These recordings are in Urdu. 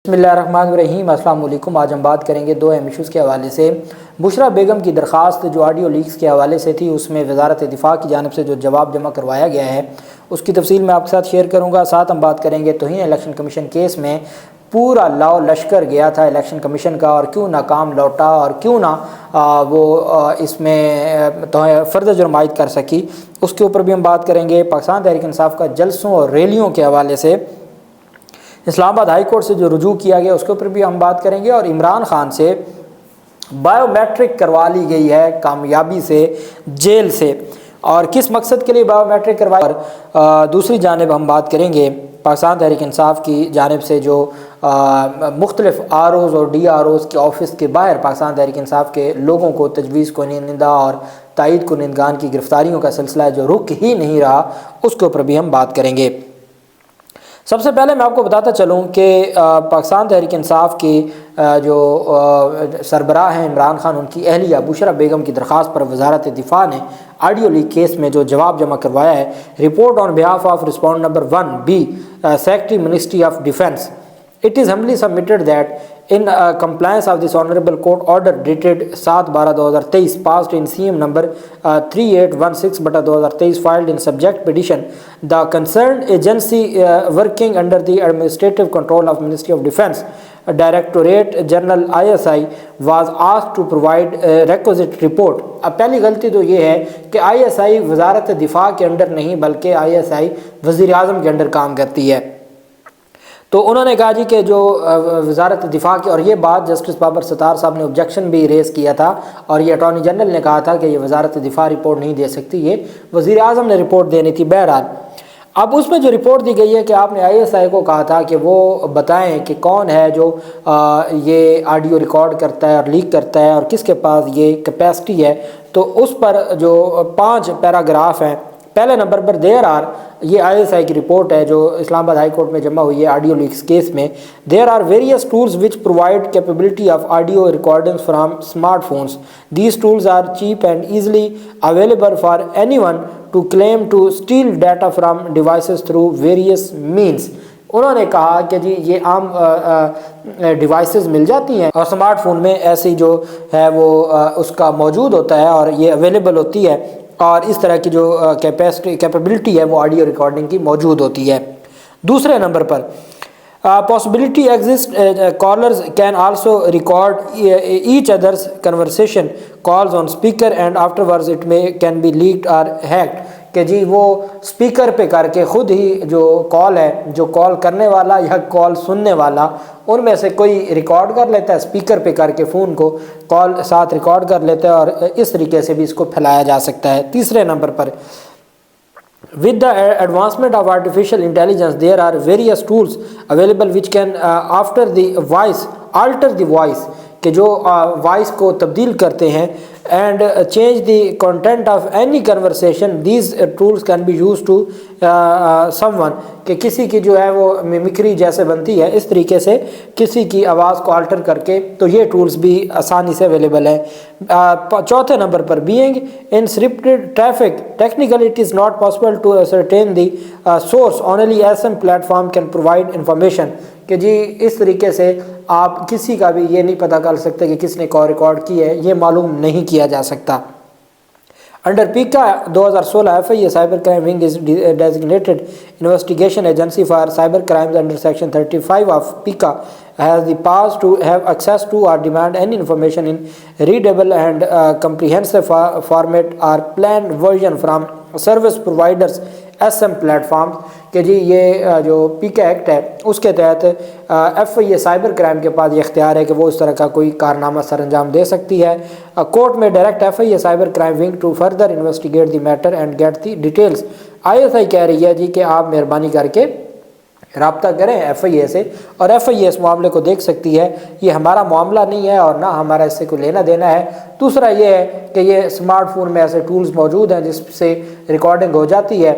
بسم اللہ الرحمن الرحیم۔ السلام علیکم۔ آج ہم بات کریں گے دو اہم ایشوز کے حوالے سے۔ بشریٰ بیگم کی درخواست جو آڈیو لیکس کے حوالے سے تھی، اس میں وزارت دفاع کی جانب سے جو جواب جمع کروایا گیا ہے اس کی تفصیل میں آپ کے ساتھ شیئر کروں گا۔ ساتھ ہم بات کریں گے توہین الیکشن کمیشن کیس میں پورا لاؤ لشکر گیا تھا الیکشن کمیشن کا، اور کیوں ناکام لوٹا اور کیوں نہ وہ اس میں فرد جرم عائد کر سکی، اس کے اوپر بھی ہم بات کریں گے۔ پاکستان تحریک انصاف کا جلسوں اور ریلیوں کے حوالے سے اسلام آباد ہائی کورٹ سے جو رجوع کیا گیا اس کے اوپر بھی ہم بات کریں گے، اور عمران خان سے بائیو میٹرک کروا لی گئی ہے کامیابی سے جیل سے، اور کس مقصد کے لیے بائیو میٹرک کروائی۔ اور دوسری جانب ہم بات کریں گے پاکستان تحریک انصاف کی جانب سے جو مختلف آر اوز اور ڈی آر اوز کے آفس کے باہر پاکستان تحریک انصاف کے لوگوں کو تجویز کنندہ اور تائید کنندگان کی گرفتاریوں کا سلسلہ جو رک ہی نہیں رہا، اس کے اوپر بھی ہم بات کریں گے۔ سب سے پہلے میں آپ کو بتاتا چلوں کہ پاکستان تحریک انصاف کی جو سربراہ ہیں عمران خان، ان کی اہلیہ بشریٰ بیگم کی درخواست پر وزارت دفاع نے آڈیو لیک کیس میں جو جواب جمع کروایا ہے۔ Report on behalf of respond number 1B secretary ministry of defence, it is humbly submitted that in compliance of this honorable court order dated 7/12/2023 passed in CM number 3816/2023 filed in subject petition, the concerned agency working under the administrative control of Ministry of Defence Directorate General ISI was asked to provide a requisite report۔ اب پہلی غلطی تو یہ ہے کہ ISI وزارت دفاع کے انڈر نہیں بلکہ ISI وزیر اعظم کے انڈر کام کرتی ہے۔ تو انہوں نے کہا جی کہ جو وزارت دفاع کی، اور یہ بات جسٹس بابر ستار صاحب نے آبجیکشن بھی ریز کیا تھا، اور یہ اٹارنی جنرل نے کہا تھا کہ یہ وزارت دفاع رپورٹ نہیں دے سکتی، یہ وزیر اعظم نے رپورٹ دینی تھی۔ بہرحال اب اس میں جو رپورٹ دی گئی ہے کہ آپ نے ISI کو کہا تھا کہ وہ بتائیں کہ کون ہے جو یہ آڈیو ریکارڈ کرتا ہے اور لیک کرتا ہے اور کس کے پاس یہ کیپیسٹی ہے۔ تو اس پر جو 5 پیراگراف ہیں، پہلے نمبر پر دیر آر، یہ ISI کی رپورٹ ہے جو اسلام آباد ہائی کورٹ میں جمع ہوئی ہے آڈیو لیکس کیس میں۔ There are various tools which provide capability of audio recordings from smartphones. These tools are cheap and easily available for anyone to claim to steal data from devices through various means. انہوں نے کہا کہ جی یہ عام ڈیوائسز مل جاتی ہیں اور اسمارٹ فون میں ایسی جو ہے وہ اس کا موجود ہوتا ہے اور یہ اویلیبل ہوتی ہے، اور اس طرح کی جو کیپیبلٹی ہے وہ آڈیو ریکارڈنگ کی موجود ہوتی ہے۔ دوسرے number per possibility exists callers can also record each other's conversation calls on speaker and afterwards it can be leaked or hacked، کہ جی وہ سپیکر پہ کر کے خود ہی جو کال ہے، جو کال کرنے والا یا کال سننے والا، ان میں سے کوئی ریکارڈ کر لیتا ہے، سپیکر پہ کر کے فون کو کال ساتھ ریکارڈ کر لیتا ہے، اور اس طریقے سے بھی اس کو پھیلایا جا سکتا ہے۔ تیسرے number per with the advancement of artificial intelligence there are various tools available which can alter the voice، کہ جو وائس کو تبدیل کرتے ہیں and change the content of any conversation۔ these tools can be used to someone، کہ کسی کی جو ہے وہ میمکری جیسے بنتی ہے، اس طریقے سے کسی کی آواز کو آلٹر کر کے، تو یہ ٹولز بھی آسانی سے اویلیبل ہیں۔ چوتھے number per being in scripted traffic technically it is not possible to ascertain the source، only SM platform can provide information، کہ جی اس طریقے سے آپ کسی کا بھی یہ نہیں پتہ کر سکتے کہ کس نے کال ریکارڈ کی ہے، یہ معلوم نہیں کیا جا سکتا۔ Under پیکا 2016 FIA cyber crime wing is designated investigation agency for cyber crimes under section 35 of پیکا has the powers to have access to or demand any information in readable and comprehensive format or planned version from service providers SM platforms، کہ جی یہ جو پیکا ایکٹ ہے اس کے تحت FIA سائبر کرائم کے پاس یہ اختیار ہے کہ وہ اس طرح کا کوئی کارنامہ سر انجام دے سکتی ہے۔ کورٹ میں direct FIA cyber crime wing to further investigate the matter and get the details. ISI کہہ رہی ہے جی کہ آپ مہربانی کر کے رابطہ کریں FIA سے، اور FIA اس معاملے کو دیکھ سکتی ہے، یہ ہمارا معاملہ نہیں ہے اور نہ ہمارا اس سے کوئی لینا دینا ہے۔ دوسرا یہ ہے کہ یہ اسمارٹ فون میں ایسے ٹولز موجود ہیں جس سے ریکارڈنگ ہو جاتی ہے،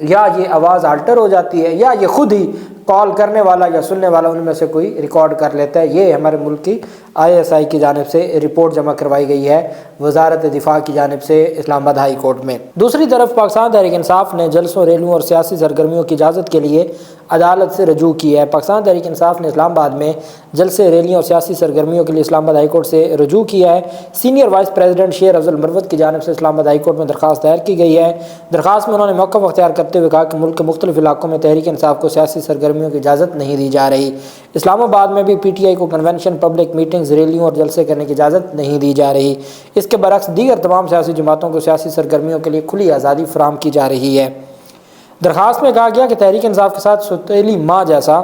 یا یہ آواز آلٹر ہو جاتی ہے، یا یہ خود ہی کال کرنے والا یا سننے والا ان میں سے کوئی ریکارڈ کر لیتا ہے۔ یہ ہمارے ملک کی ISI کی جانب سے رپورٹ جمع کروائی گئی ہے وزارت دفاع کی جانب سے اسلام آباد ہائی کورٹ میں۔ دوسری طرف پاکستان تحریک انصاف نے جلسوں، ریلیوں اور سیاسی سرگرمیوں کی اجازت کے لیے عدالت سے رجوع کی ہے۔ پاکستان تحریک انصاف نے اسلام آباد میں جلسے، ریلیوں اور سیاسی سرگرمیوں کے لیے اسلام آباد ہائی کورٹ سے رجوع کیا ہے۔ سینئر وائس پریزیڈنٹ شیر افضل مروت کی جانب سے اسلام آباد ہائی کورٹ میں درخواست دائر کی گئی ہے۔ درخواست میں انہوں نے موقف اختیار کرتے ہوئے کہا کہ ملک کے مختلف علاقوں میں تحریک انصاف کو سیاسی سرگرمیوں کی اجازت نہیں دی جا رہی۔ اسلام آباد میں بھی PTI کو کنونشن، پبلک میٹنگز، ریلیوں اور جلسے کرنے کی اجازت نہیں دی جا رہی۔ اس کے برعکس دیگر تمام سیاسی جماعتوں کو سیاسی سرگرمیوں کے لیے کھلی آزادی فراہم کی جا رہی ہے۔ درخواست میں کہا گیا کہ تحریک انصاف کے ساتھ سوتیلی ماں جیسا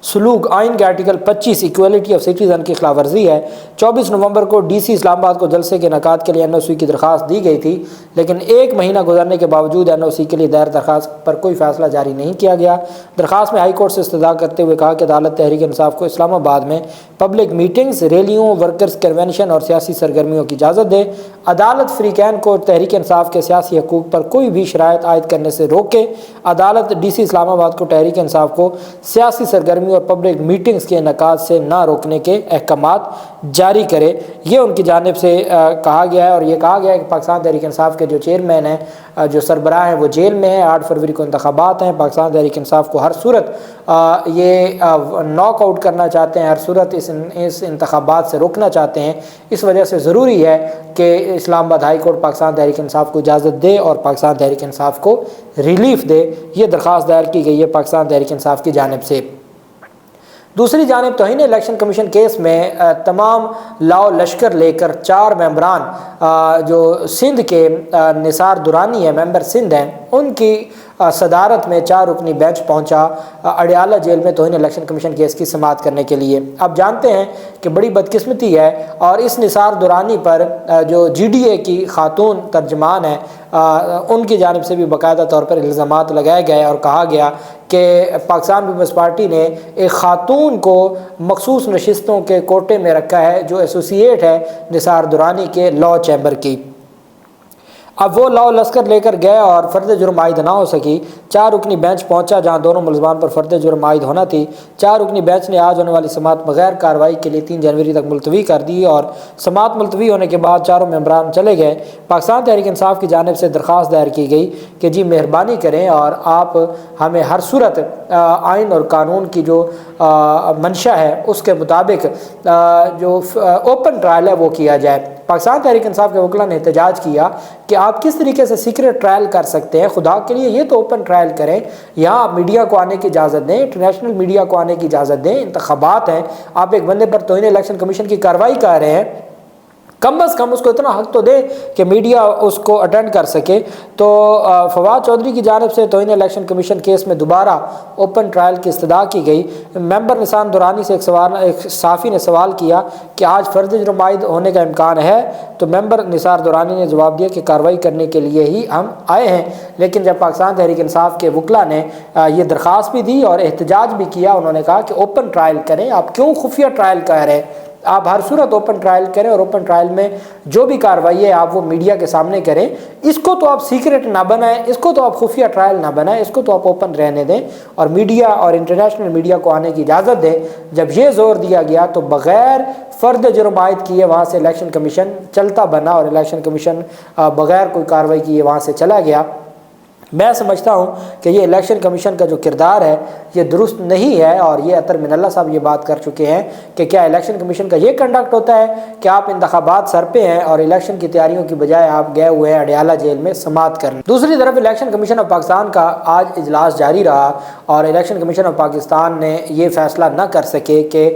سلوک آئین کے آرٹیکل 25 ایکویلٹی آف سٹیزن کی خلاف ورزی ہے۔ 24 نومبر کو DC اسلام آباد کو جلسے کے انعقاد کے لیے NOC کی درخواست دی گئی تھی، لیکن 1 مہینہ گزرنے کے باوجود NOC کے لیے دائر درخواست پر کوئی فیصلہ جاری نہیں کیا گیا۔ درخواست میں ہائی کورٹ سے استدعا کرتے ہوئے کہا کہ عدالت تحریک انصاف کو اسلام آباد میں پبلک میٹنگز، ریلیوں، ورکرز کنونشن اور سیاسی سرگرمیوں کی اجازت دے۔ عدالت فریقین کو تحریک انصاف کے سیاسی حقوق پر کوئی بھی شرائط عائد کرنے سے روکے۔ عدالت DC اسلام آباد کو تحریک انصاف کو سیاسی سرگرمیوں اور پبلک میٹنگز کے انعقاد سے نہ روکنے کے احکامات جاری کرے۔ یہ ان کی جانب سے کہا گیا ہے، اور یہ کہا گیا ہے کہ پاکستان تحریک انصاف کے جو چیئرمین ہیں، جو سربراہ ہیں، وہ جیل میں ہیں۔ 8 فروری کو انتخابات ہیں۔ پاکستان تحریک انصاف کو ہر صورت یہ ناک آؤٹ کرنا چاہتے ہیں، ہر صورت اس انتخابات سے روکنا چاہتے ہیں۔ اس وجہ سے ضروری ہے کہ اسلام آباد ہائی کورٹ پاکستان تحریک انصاف کو اجازت دے اور پاکستان تحریک انصاف کو ریلیف دے۔ یہ درخواست دائر کی گئی ہے پاکستان تحریک انصاف کی جانب سے۔ دوسری جانب توہین الیکشن کمیشن کیس میں تمام لاؤ لشکر لے کر 4 ممبران جو سندھ کے نثار درانی ہیں، ممبر سندھ ہیں، ان کی صدارت میں 4 رکنی بینچ پہنچا اڈیالہ جیل میں توہین الیکشن کمیشن کیس کی سماعت کرنے کے لیے۔ آپ جانتے ہیں کہ بڑی بدقسمتی ہے، اور اس نثار درانی پر جو GDA کی خاتون ترجمان ہیں، ان کی جانب سے بھی باقاعدہ طور پر الزامات لگائے گئے اور کہا گیا کہ پاکستان پیپلز پارٹی نے ایک خاتون کو مخصوص نشستوں کے کوٹے میں رکھا ہے جو ایسوسیٹ ہے نثار درانی کے لاء چیمبر کی۔ اب وہ لاؤ لشکر لے کر گئے اور فرد جرم عائد نہ ہو سکی۔ 4 رکنی بینچ پہنچا جہاں دونوں ملزمان پر فرد جرم عائد ہونا تھی۔ 4 رکنی بینچ نے آج ہونے والی سماعت بغیر کارروائی کے لیے 3 جنوری تک ملتوی کر دی، اور سماعت ملتوی ہونے کے بعد 4 ممبران چلے گئے۔ پاکستان تحریک انصاف کی جانب سے درخواست دائر کی گئی کہ جی مہربانی کریں اور آپ ہمیں ہر صورت آئین اور قانون کی جو منشا ہے اس کے مطابق جو اوپن ٹرائل ہے وہ کیا جائے۔ پاکستان تحریک انصاف کے وکلاء نے احتجاج کیا کہ آپ کس طریقے سے سیکرٹ ٹرائل کر سکتے ہیں، خدا کے لیے یہ تو اوپن ٹرائل کریں، یہاں آپ میڈیا کو آنے کی اجازت دیں، انٹرنیشنل میڈیا کو آنے کی اجازت دیں، انتخابات ہیں، آپ ایک بندے پر توہین الیکشن کمیشن کی کارروائی کر رہے ہیں، کم از کم اس کو اتنا حق تو دے کہ میڈیا اس کو اٹینڈ کر سکے۔ تو فواد چودھری کی جانب سے توہین الیکشن کمیشن کیس میں دوبارہ اوپن ٹرائل کی استدعا کی گئی۔ ممبر نثار درانی سے ایک صحافی نے سوال کیا کہ آج فرد جرم عائد ہونے کا امکان ہے، تو ممبر نثار درانی نے جواب دیا کہ کارروائی کرنے کے لیے ہی ہم آئے ہیں۔ لیکن جب پاکستان تحریک انصاف کے وکلاء نے یہ درخواست بھی دی اور احتجاج بھی کیا، انہوں نے کہا کہ اوپن ٹرائل کریں، آپ کیوں خفیہ ٹرائل کر رہے ہیں، آپ ہر صورت اوپن ٹرائل کریں، اور اوپن ٹرائل میں جو بھی کارروائی ہے آپ وہ میڈیا کے سامنے کریں۔ اس کو تو آپ سیکرٹ نہ بنائیں، اس کو تو آپ خفیہ ٹرائل نہ بنائیں، اس کو تو آپ اوپن رہنے دیں اور میڈیا اور انٹرنیشنل میڈیا کو آنے کی اجازت دیں۔ جب یہ زور دیا گیا تو بغیر فرد جرم عائد کیے وہاں سے الیکشن کمیشن چلتا بنا، اور الیکشن کمیشن بغیر کوئی کارروائی کیے وہاں سے چلا گیا۔ میں سمجھتا ہوں کہ یہ الیکشن کمیشن کا جو کردار ہے یہ درست نہیں ہے، اور یہ اطہر من اللہ صاحب یہ بات کر چکے ہیں کہ کیا الیکشن کمیشن کا یہ کنڈکٹ ہوتا ہے کہ آپ انتخابات سر پہ ہیں اور الیکشن کی تیاریوں کی بجائے آپ گئے ہوئے ہیں اڈیالہ جیل میں سماعت کرنے۔ دوسری طرف الیکشن کمیشن آف پاکستان کا آج اجلاس جاری رہا، اور الیکشن کمیشن آف پاکستان نے یہ فیصلہ نہ کر سکے کہ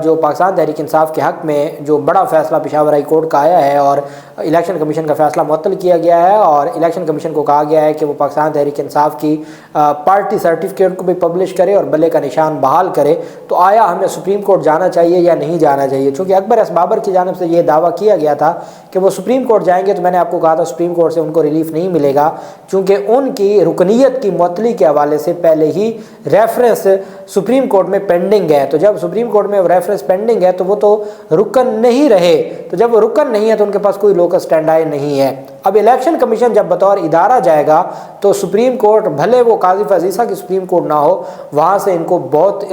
جو پاکستان تحریک انصاف کے حق میں جو بڑا فیصلہ پشاور ہائی کورٹ کا آیا ہے اور الیکشن کمیشن کا فیصلہ معطل کیا گیا ہے، اور الیکشن کمیشن کو کہا گیا ہے کہ وہ پاکستان تحریک انصاف کی پارٹی سرٹیفکیٹ کو بھی پبلش کرے اور بلے کا نشان بحال کرے، تو آیا ہمیں سپریم کورٹ جانا چاہیے یا نہیں جانا چاہیے؟ چونکہ اکبر ایس بابر کی جانب سے یہ دعویٰ کیا گیا تھا کہ وہ سپریم کورٹ جائیں گے، تو میں نے آپ کو کہا تھا سپریم کورٹ سے ان کو ریلیف نہیں ملے گا، چونکہ ان کی رکنیت کی معطلی کے حوالے سے پہلے ہی ریفرنس سپریم کورٹ میں پینڈنگ ہے۔ تو جب سپریم کورٹ میں ریفرنس پینڈنگ ہے تو وہ تو رکن نہیں رہے، تو جب وہ رکن نہیں ہے تو ان کے پاس کوئی لوکس اسٹینڈائی نہیں ہے۔ اب الیکشن کمیشن جب بطور ادارہ جائے گا تو سپریم کورٹ، بھلے وہ قاضی فیض کی سپریم کورٹ نہ ہو، وہاں سے ان کو بہت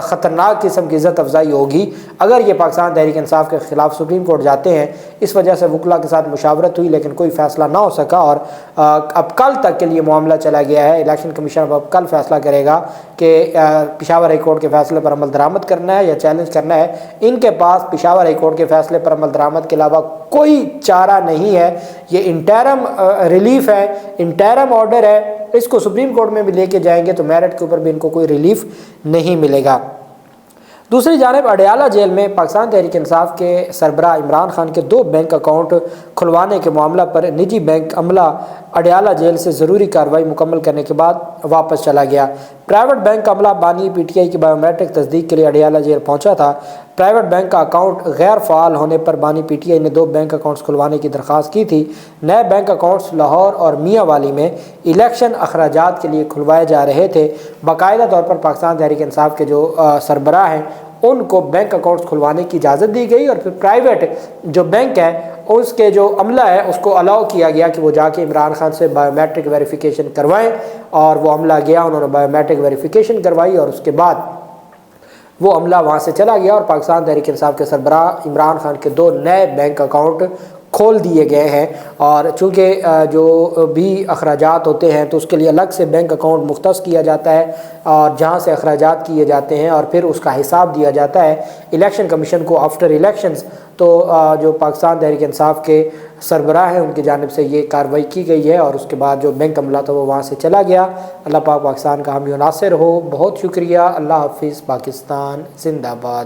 خطرناک قسم کی عزت افزائی ہوگی اگر یہ پاکستان تحریک انصاف کے خلاف سپریم کورٹ جاتے ہیں۔ اس وجہ سے وکلا کے ساتھ مشاورت ہوئی لیکن کوئی فیصلہ نہ ہو سکا، اور اب کل تک کے لیے معاملہ چلا گیا ہے۔ الیکشن کمیشن اب کل فیصلہ کرے گا کہ پشاور ہائی کورٹ کے فیصلے پر عمل درآمد کرنا ہے یا چیلنج کرنا ہے۔ ان کے پاس پشاور ہائی کورٹ کے فیصلے پر عمل درآمد کے علاوہ کوئی چارہ نہیں ہے۔ یہ انٹرم ریلیف ہے، انٹرم آرڈر ہے، اس کو سپریم کورٹ میں بھی لے کے جائیں گے تو میرٹ کے اوپر بھی ان کو کوئی ریلیف نہیں ملے گا۔ دوسری جانب اڈیالہ جیل میں پاکستان تحریک انصاف کے سربراہ عمران خان کے 2 بینک اکاؤنٹ کھلوانے کے معاملہ پر نجی بینک عملہ اڈیالہ جیل سے ضروری کارروائی مکمل کرنے کے بعد واپس چلا گیا۔ پرائیویٹ بینک عملہ بانی پی ٹی آئی کی بایومیٹرک تصدیق کے لیے اڈیالہ جیل پہنچا تھا۔ پرائیویٹ بینک کا اکاؤنٹ غیر فعال ہونے پر بانی پی ٹی آئی نے 2 بینک اکاؤنٹس کھلوانے کی درخواست کی تھی۔ نئے بینک اکاؤنٹس لاہور اور میاں والی میں الیکشن اخراجات کے لیے کھلوائے جا رہے تھے۔ باقاعدہ طور پر پاکستان تحریک انصاف کے جو سربراہ ہیں ان کو بینک اکاؤنٹس کھلوانے کی اجازت دی گئی، اور پھر پرائیویٹ جو بینک ہے اس کے جو عملہ ہے اس کو الاؤ کیا گیا کہ وہ جا کے عمران خان سے بایومیٹرک ویریفیکیشن کروائیں، اور وہ عملہ گیا، انہوں نے بایومیٹرک ویریفیکیشن کروائی اور اس کے بعد وہ عملہ وہاں سے چلا گیا، اور پاکستان تحریک انصاف کے سربراہ عمران خان کے 2 نئے بینک اکاؤنٹ کھول دیے گئے ہیں۔ اور چونکہ جو بھی اخراجات ہوتے ہیں تو اس کے لیے الگ سے بینک اکاؤنٹ مختص کیا جاتا ہے، اور جہاں سے اخراجات کیے جاتے ہیں اور پھر اس کا حساب دیا جاتا ہے الیکشن کمیشن کو آفٹر الیکشنز۔ تو جو پاکستان تحریک انصاف کے سربراہ ہیں ان کی جانب سے یہ کارروائی کی گئی ہے، اور اس کے بعد جو بینک عملہ تھا وہ وہاں سے چلا گیا۔ اللہ پاک پاکستان کا حامی و ناصر ہو۔ بہت شکریہ۔ اللہ حافظ۔ پاکستان زندہ باد۔